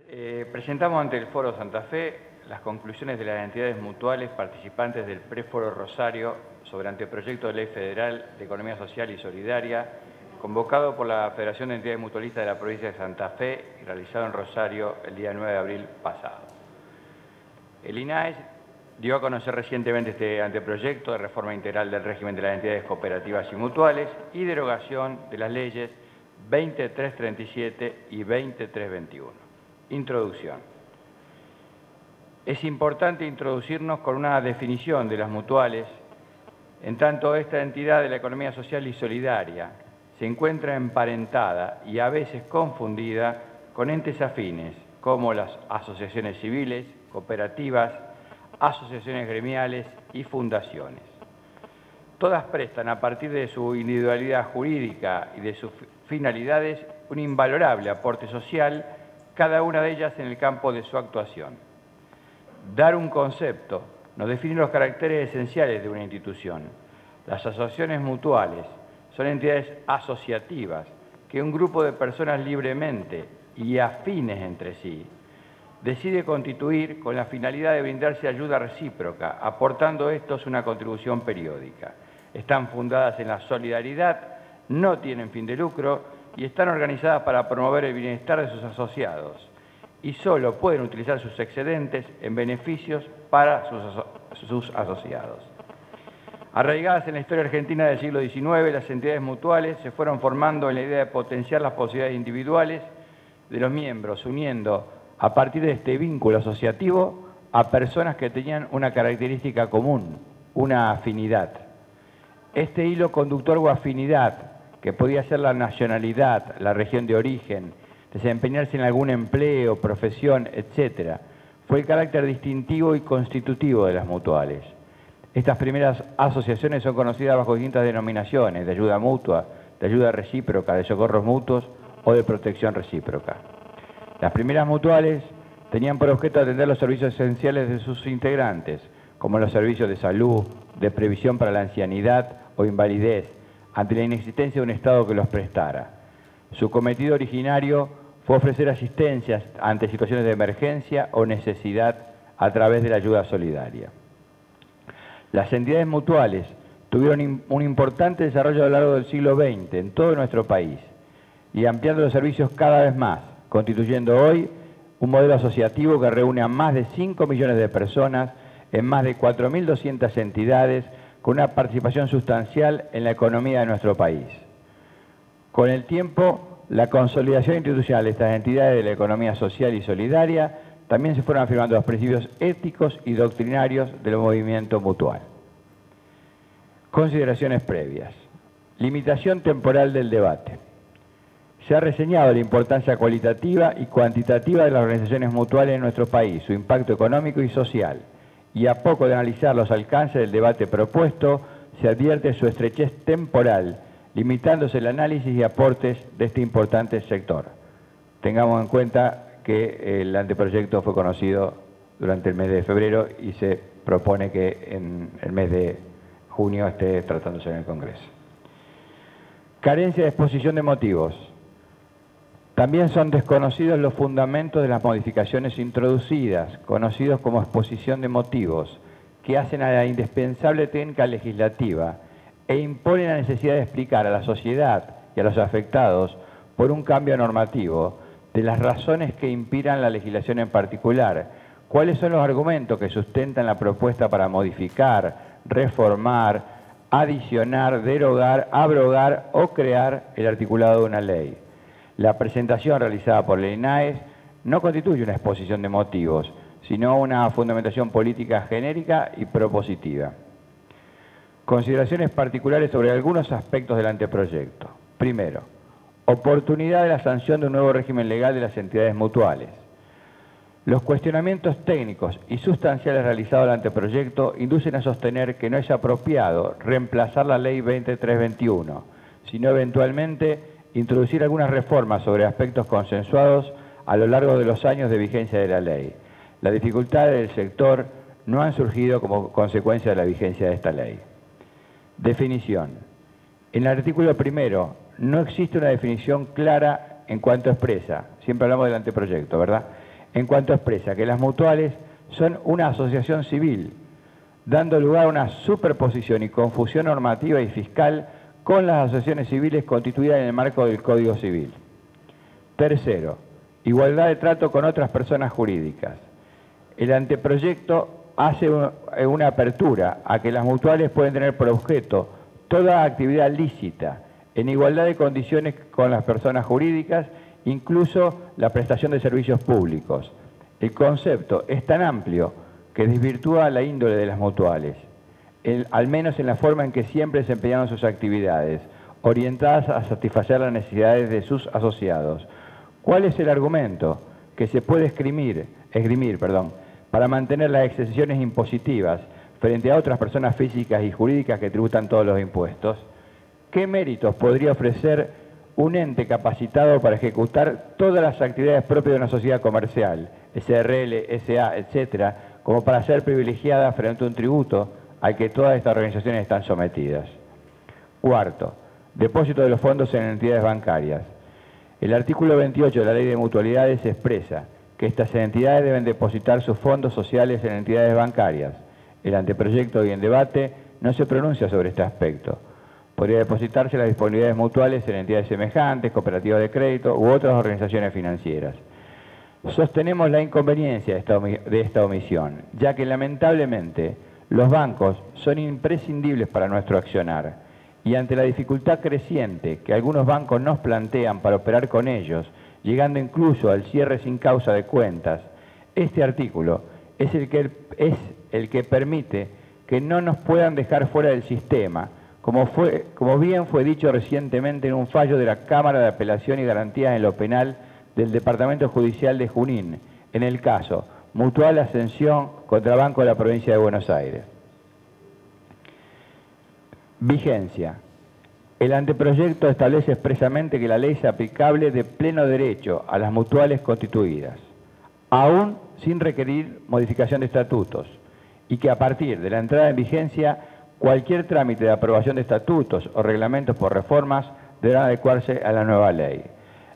Presentamos ante el Foro Santa Fe las conclusiones de las entidades mutuales participantes del Preforo Rosario sobre anteproyecto de Ley Federal de Economía Social y Solidaria, convocado por la Federación de Entidades Mutualistas de la provincia de Santa Fe y realizado en Rosario el día 9 de abril pasado. El INAES dio a conocer recientemente este anteproyecto de reforma integral del régimen de las entidades cooperativas y mutuales y derogación de las leyes 2337 y 2321. Introducción. Es importante introducirnos con una definición de las mutuales, en tanto esta entidad de la economía social y solidaria se encuentra emparentada y a veces confundida con entes afines, como las asociaciones civiles, cooperativas, asociaciones gremiales y fundaciones. Todas prestan, a partir de su individualidad jurídica y de sus finalidades, un invalorable aporte social, cada una de ellas en el campo de su actuación. Dar un concepto nos define los caracteres esenciales de una institución. Las asociaciones mutuales son entidades asociativas que un grupo de personas libremente y afines entre sí decide constituir con la finalidad de brindarse ayuda recíproca, aportando estos una contribución periódica. Están fundadas en la solidaridad, no tienen fin de lucro y están organizadas para promover el bienestar de sus asociados y solo pueden utilizar sus excedentes en beneficios para sus asociados. Arraigadas en la historia argentina del siglo XIX, las entidades mutuales se fueron formando en la idea de potenciar las posibilidades individuales de los miembros, uniendo a partir de este vínculo asociativo a personas que tenían una característica común, una afinidad. Este hilo conductor o afinidad, que podía ser la nacionalidad, la región de origen, desempeñarse en algún empleo, profesión, etc., fue el carácter distintivo y constitutivo de las mutuales. Estas primeras asociaciones son conocidas bajo distintas denominaciones: de ayuda mutua, de ayuda recíproca, de socorros mutuos o de protección recíproca. Las primeras mutuales tenían por objeto atender los servicios esenciales de sus integrantes, como los servicios de salud, de previsión para la ancianidad o invalidez, ante la inexistencia de un Estado que los prestara. Su cometido originario fue ofrecer asistencias ante situaciones de emergencia o necesidad a través de la ayuda solidaria. Las entidades mutuales tuvieron un importante desarrollo a lo largo del siglo XX en todo nuestro país y ampliando los servicios cada vez más, constituyendo hoy un modelo asociativo que reúne a más de 5 millones de personas en más de 4.200 entidades con una participación sustancial en la economía de nuestro país. Con el tiempo, la consolidación institucional de estas entidades de la economía social y solidaria también se fueron afirmando los principios éticos y doctrinarios del movimiento mutual. Consideraciones previas. Limitación temporal del debate. Se ha reseñado la importancia cualitativa y cuantitativa de las organizaciones mutuales en nuestro país, su impacto económico y social, y a poco de analizar los alcances del debate propuesto, se advierte su estrechez temporal, limitándose el análisis y aportes de este importante sector. Tengamos en cuenta que el anteproyecto fue conocido durante el mes de febrero y se propone que en el mes de junio esté tratándose en el Congreso. Carencia de exposición de motivos. También son desconocidos los fundamentos de las modificaciones introducidas, conocidos como exposición de motivos, que hacen a la indispensable técnica legislativa e imponen la necesidad de explicar a la sociedad y a los afectados por un cambio normativo de las razones que inspiran la legislación en particular, cuáles son los argumentos que sustentan la propuesta para modificar, reformar, adicionar, derogar, abrogar o crear el articulado de una ley. La presentación realizada por el INAES no constituye una exposición de motivos, sino una fundamentación política genérica y propositiva. Consideraciones particulares sobre algunos aspectos del anteproyecto. Primero, oportunidad de la sanción de un nuevo régimen legal de las entidades mutuales. Los cuestionamientos técnicos y sustanciales realizados al anteproyecto inducen a sostener que no es apropiado reemplazar la Ley 2321, sino eventualmente introducir algunas reformas sobre aspectos consensuados a lo largo de los años de vigencia de la ley. Las dificultades del sector no han surgido como consecuencia de la vigencia de esta ley. Definición. En el artículo primero no existe una definición clara en cuanto expresa, siempre hablamos del anteproyecto, ¿verdad? en cuanto expresa que las mutuales son una asociación civil, dando lugar a una superposición y confusión normativa y fiscal con las asociaciones civiles constituidas en el marco del Código Civil. Tercero, igualdad de trato con otras personas jurídicas. El anteproyecto hace una apertura a que las mutuales pueden tener por objeto toda actividad lícita, en igualdad de condiciones con las personas jurídicas, incluso la prestación de servicios públicos. El concepto es tan amplio que desvirtúa la índole de las mutuales, al menos en la forma en que siempre desempeñaron sus actividades, orientadas a satisfacer las necesidades de sus asociados. ¿Cuál es el argumento que se puede esgrimir, para mantener las exenciones impositivas frente a otras personas físicas y jurídicas que tributan todos los impuestos? ¿Qué méritos podría ofrecer un ente capacitado para ejecutar todas las actividades propias de una sociedad comercial, SRL, SA, etcétera, como para ser privilegiada frente a un tributo al que todas estas organizaciones están sometidas? Cuarto, depósito de los fondos en entidades bancarias. El artículo 28 de la Ley de Mutualidades expresa que estas entidades deben depositar sus fondos sociales en entidades bancarias. El anteproyecto hoy en debate no se pronuncia sobre este aspecto. Podría depositarse las disponibilidades mutuales en entidades semejantes, cooperativas de crédito u otras organizaciones financieras. Sostenemos la inconveniencia de esta omisión, ya que lamentablemente los bancos son imprescindibles para nuestro accionar y ante la dificultad creciente que algunos bancos nos plantean para operar con ellos, llegando incluso al cierre sin causa de cuentas, este artículo es el que permite que no nos puedan dejar fuera del sistema, como bien fue dicho recientemente en un fallo de la Cámara de Apelación y Garantías en lo Penal del Departamento Judicial de Junín, en el caso Mutual Ascensión contra Banco de la Provincia de Buenos Aires. Vigencia. El anteproyecto establece expresamente que la ley es aplicable de pleno derecho a las mutuales constituidas, aún sin requerir modificación de estatutos, y que a partir de la entrada en vigencia cualquier trámite de aprobación de estatutos o reglamentos por reformas deberá adecuarse a la nueva ley.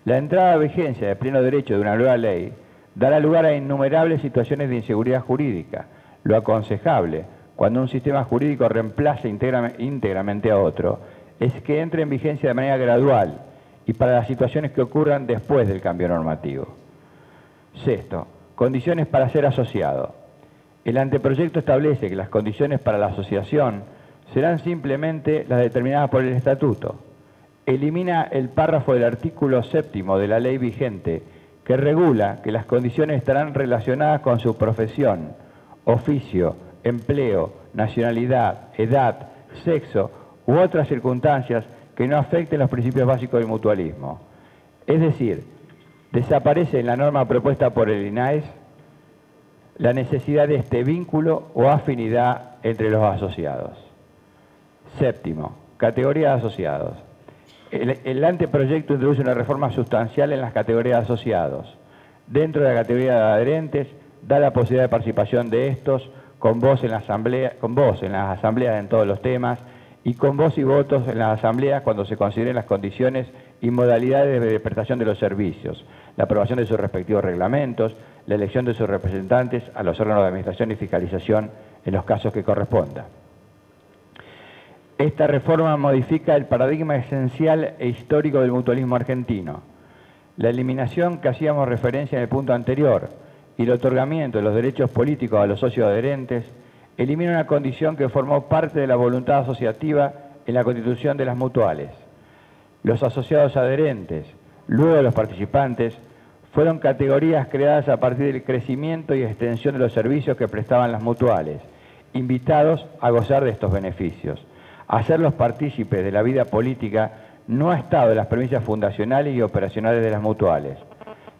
La entrada en vigencia de pleno derecho de una nueva ley dará lugar a innumerables situaciones de inseguridad jurídica. Lo aconsejable, cuando un sistema jurídico reemplaza íntegramente a otro, es que entre en vigencia de manera gradual y para las situaciones que ocurran después del cambio normativo. Sexto, condiciones para ser asociado. El anteproyecto establece que las condiciones para la asociación serán simplemente las determinadas por el estatuto. Elimina el párrafo del artículo 7º de la ley vigente que regula que las condiciones estarán relacionadas con su profesión, oficio, empleo, nacionalidad, edad, sexo u otras circunstancias que no afecten los principios básicos del mutualismo. Es decir, desaparece en la norma propuesta por el INAES la necesidad de este vínculo o afinidad entre los asociados. Séptimo, categoría de asociados. El anteproyecto introduce una reforma sustancial en las categorías de asociados. Dentro de la categoría de adherentes, da la posibilidad de participación de estos con voz en las asambleas en todos los temas y con voz y votos en las asambleas cuando se consideren las condiciones y modalidades de prestación de los servicios, la aprobación de sus respectivos reglamentos, la elección de sus representantes a los órganos de administración y fiscalización en los casos que corresponda. Esta reforma modifica el paradigma esencial e histórico del mutualismo argentino. La eliminación que hacíamos referencia en el punto anterior y el otorgamiento de los derechos políticos a los socios adherentes elimina una condición que formó parte de la voluntad asociativa en la constitución de las mutuales. Los asociados adherentes, luego los participantes, fueron categorías creadas a partir del crecimiento y extensión de los servicios que prestaban las mutuales, invitados a gozar de estos beneficios. Hacerlos partícipes de la vida política no ha estado en las premisas fundacionales y operacionales de las mutuales.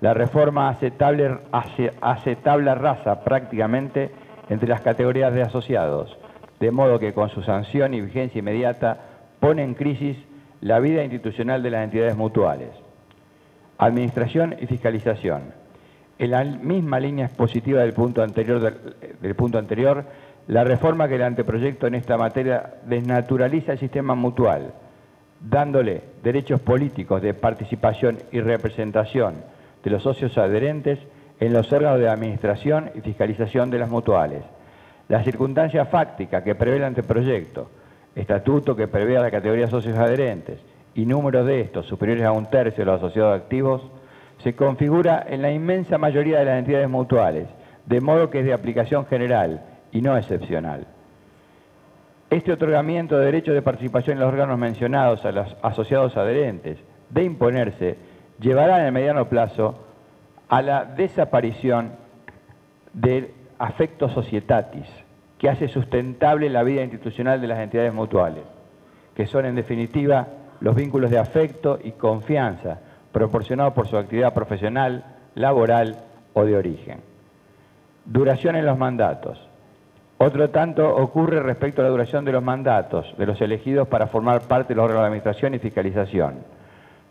La reforma hace tabla rasa prácticamente entre las categorías de asociados, de modo que con su sanción y vigencia inmediata pone en crisis la vida institucional de las entidades mutuales. Administración y fiscalización. En la misma línea expositiva del punto anterior, la reforma que el anteproyecto en esta materia desnaturaliza el sistema mutual, dándole derechos políticos de participación y representación de los socios adherentes en los órganos de administración y fiscalización de las mutuales. La circunstancia fáctica que prevé el anteproyecto, estatuto que prevé a la categoría socios adherentes y números de estos superiores a 1/3 de los asociados activos, se configura en la inmensa mayoría de las entidades mutuales, de modo que es de aplicación general y no excepcional. Este otorgamiento de derecho de participación en los órganos mencionados a los asociados adherentes, de imponerse, llevará en el mediano plazo a la desaparición del affectus societatis, que hace sustentable la vida institucional de las entidades mutuales, que son en definitiva los vínculos de afecto y confianza proporcionados por su actividad profesional, laboral o de origen. Duración en los mandatos. Otro tanto ocurre respecto a la duración de los mandatos de los elegidos para formar parte de los órganos de administración y fiscalización,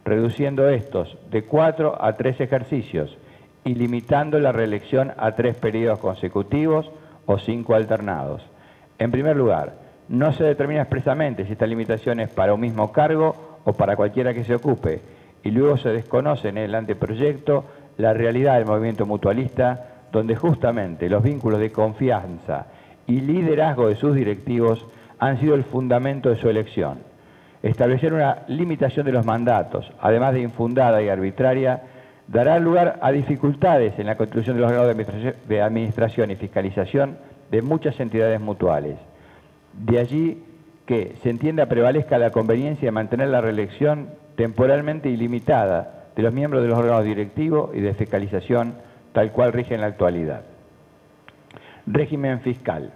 reduciendo estos de 4 a 3 ejercicios y limitando la reelección a 3 periodos consecutivos o 5 alternados. En primer lugar, no se determina expresamente si esta limitación es para un mismo cargo o para cualquiera que se ocupe, y luego se desconoce en el anteproyecto la realidad del movimiento mutualista, donde justamente los vínculos de confianza y liderazgo de sus directivos han sido el fundamento de su elección. Establecer una limitación de los mandatos, además de infundada y arbitraria, dará lugar a dificultades en la constitución de los órganos de administración y fiscalización de muchas entidades mutuales. De allí que se entienda prevalezca la conveniencia de mantener la reelección temporalmente ilimitada de los miembros de los órganos directivos y de fiscalización, tal cual rige en la actualidad. Régimen fiscal.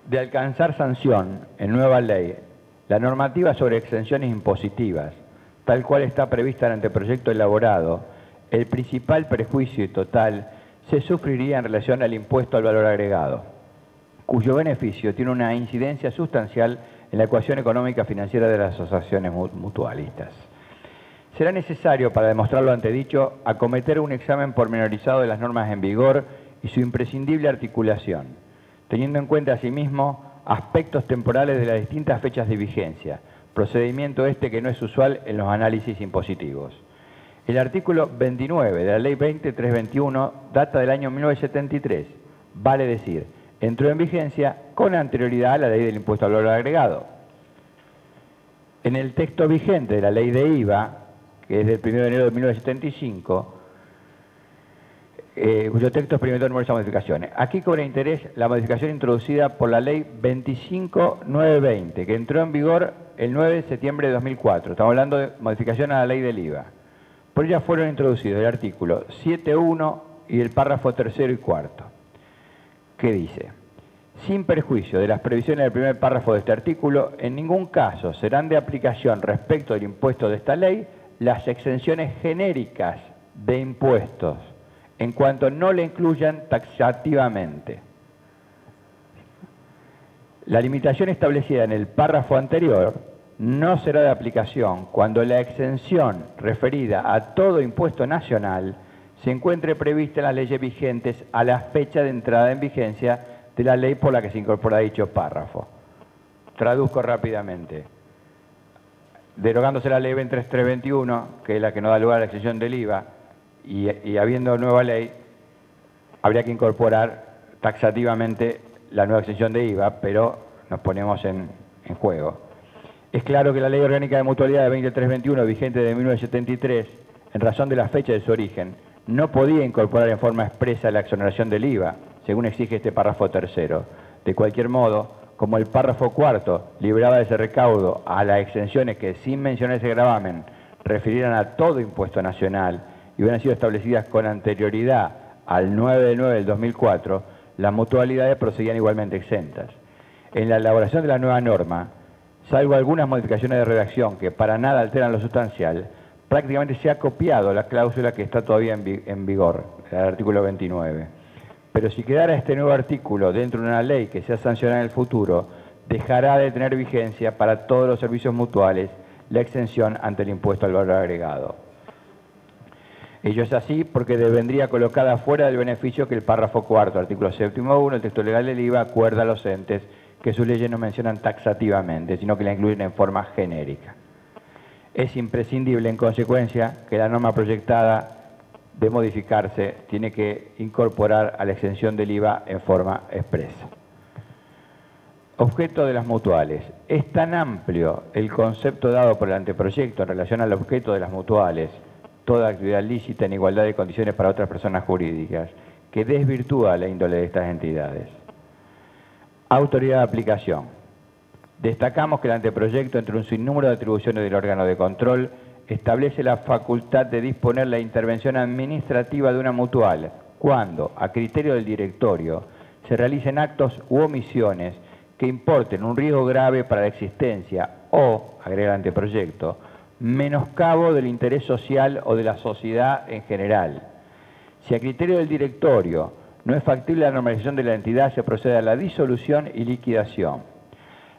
De alcanzar sanción en nueva ley, la normativa sobre exenciones impositivas, tal cual está prevista en el anteproyecto elaborado, el principal perjuicio y total se sufriría en relación al impuesto al valor agregado, cuyo beneficio tiene una incidencia sustancial en la ecuación económica financiera de las asociaciones mutualistas. Será necesario, para demostrar lo antedicho, acometer un examen pormenorizado de las normas en vigor y su imprescindible articulación, teniendo en cuenta asimismo aspectos temporales de las distintas fechas de vigencia, procedimiento este que no es usual en los análisis impositivos. El artículo 29 de la Ley 20.321 data del año 1973, vale decir, entró en vigencia con anterioridad a la Ley del Impuesto al Valor Agregado. En el texto vigente de la Ley de IVA, que es del 1 de enero de 1975, cuyo texto experimentó numerosas modificaciones. Aquí cobra interés la modificación introducida por la Ley 25.920, que entró en vigor el 9 de septiembre de 2004. Estamos hablando de modificación a la Ley del IVA. Por ella fueron introducidos el artículo 7.1 y el párrafo 3º y 4º, que dice: sin perjuicio de las previsiones del primer párrafo de este artículo, en ningún caso serán de aplicación respecto del impuesto de esta ley las exenciones genéricas de impuestos, en cuanto no le incluyan taxativamente. La limitación establecida en el párrafo anterior no será de aplicación cuando la exención referida a todo impuesto nacional se encuentre prevista en las leyes vigentes a la fecha de entrada en vigencia de la ley por la que se incorpora dicho párrafo. Traduzco rápidamente. Derogándose la ley 23.321, que es la que no da lugar a la exención del IVA, y habiendo nueva ley, habría que incorporar taxativamente la nueva exención de IVA, pero nos ponemos en juego. Es claro que la Ley Orgánica de Mutualidad de 20.321, vigente de 1973, en razón de la fecha de su origen, no podía incorporar en forma expresa la exoneración del IVA, según exige este párrafo tercero. De cualquier modo, como el párrafo cuarto liberaba de ese recaudo a las exenciones que, sin mencionar ese gravamen, refirieran a todo impuesto nacional y hubieran sido establecidas con anterioridad al 9 de 9 del 2004, las mutualidades procedían igualmente exentas. En la elaboración de la nueva norma, salvo algunas modificaciones de redacción que para nada alteran lo sustancial, prácticamente se ha copiado la cláusula que está todavía en vigor, el artículo 29. Pero si quedara este nuevo artículo dentro de una ley que sea sancionada en el futuro, dejará de tener vigencia para todos los servicios mutuales la exención ante el impuesto al valor agregado. Ello es así porque devendría colocada fuera del beneficio que el párrafo cuarto, artículo 7.1, el texto legal del IVA, acuerda a los entes que sus leyes no mencionan taxativamente, sino que la incluyen en forma genérica. Es imprescindible, en consecuencia, que la norma proyectada de modificarse tiene que incorporar a la exención del IVA en forma expresa. Objeto de las mutuales. Es tan amplio el concepto dado por el anteproyecto en relación al objeto de las mutuales, toda actividad lícita en igualdad de condiciones para otras personas jurídicas, que desvirtúa la índole de estas entidades. Autoridad de aplicación. Destacamos que el anteproyecto, entre un sinnúmero de atribuciones del órgano de control, establece la facultad de disponer la intervención administrativa de una mutual cuando, a criterio del directorio, se realicen actos u omisiones que importen un riesgo grave para la existencia o, agrega el anteproyecto, menoscabo del interés social o de la sociedad en general. Si a criterio del directorio no es factible la normalización de la entidad, se procede a la disolución y liquidación.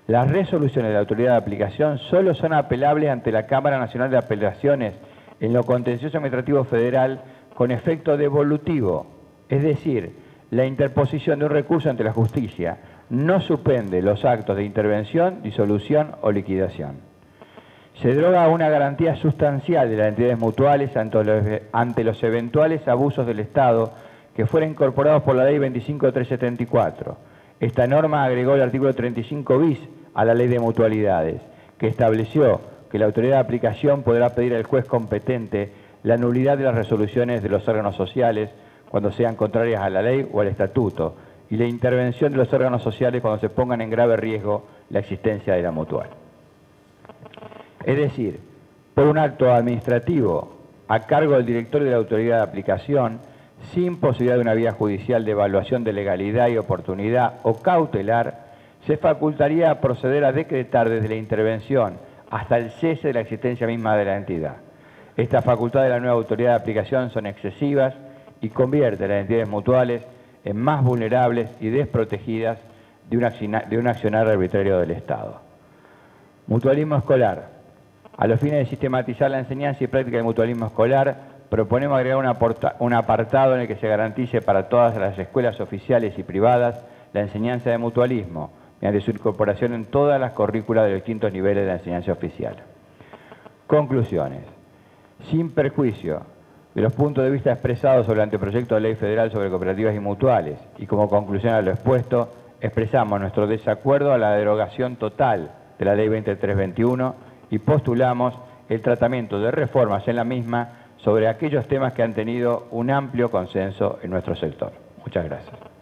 Las resoluciones de la autoridad de aplicación solo son apelables ante la Cámara Nacional de Apelaciones en lo contencioso administrativo federal con efecto devolutivo, es decir, la interposición de un recurso ante la justicia no suspende los actos de intervención, disolución o liquidación. Se deroga una garantía sustancial de las entidades mutuales ante los eventuales abusos del Estado que fueran incorporados por la Ley 25.374. Esta norma agregó el artículo 35 bis a la Ley de Mutualidades, que estableció que la autoridad de aplicación podrá pedir al juez competente la nulidad de las resoluciones de los órganos sociales cuando sean contrarias a la ley o al estatuto, y la intervención de los órganos sociales cuando se pongan en grave riesgo la existencia de la mutual. Es decir, por un acto administrativo a cargo del directorio de la autoridad de aplicación, sin posibilidad de una vía judicial de evaluación de legalidad y oportunidad o cautelar, se facultaría a proceder a decretar desde la intervención hasta el cese de la existencia misma de la entidad. Estas facultades de la nueva autoridad de aplicación son excesivas y convierten a las entidades mutuales en más vulnerables y desprotegidas de un accionar arbitrario del Estado. Mutualismo escolar. A los fines de sistematizar la enseñanza y práctica del mutualismo escolar, proponemos agregar un apartado en el que se garantice para todas las escuelas oficiales y privadas la enseñanza de mutualismo, mediante su incorporación en todas las currículas de los distintos niveles de la enseñanza oficial. Conclusiones. Sin perjuicio de los puntos de vista expresados sobre el anteproyecto de ley federal sobre cooperativas y mutuales, y como conclusión a lo expuesto, expresamos nuestro desacuerdo a la derogación total de la ley 2321 y postulamos el tratamiento de reformas en la misma sobre aquellos temas que han tenido un amplio consenso en nuestro sector. Muchas gracias.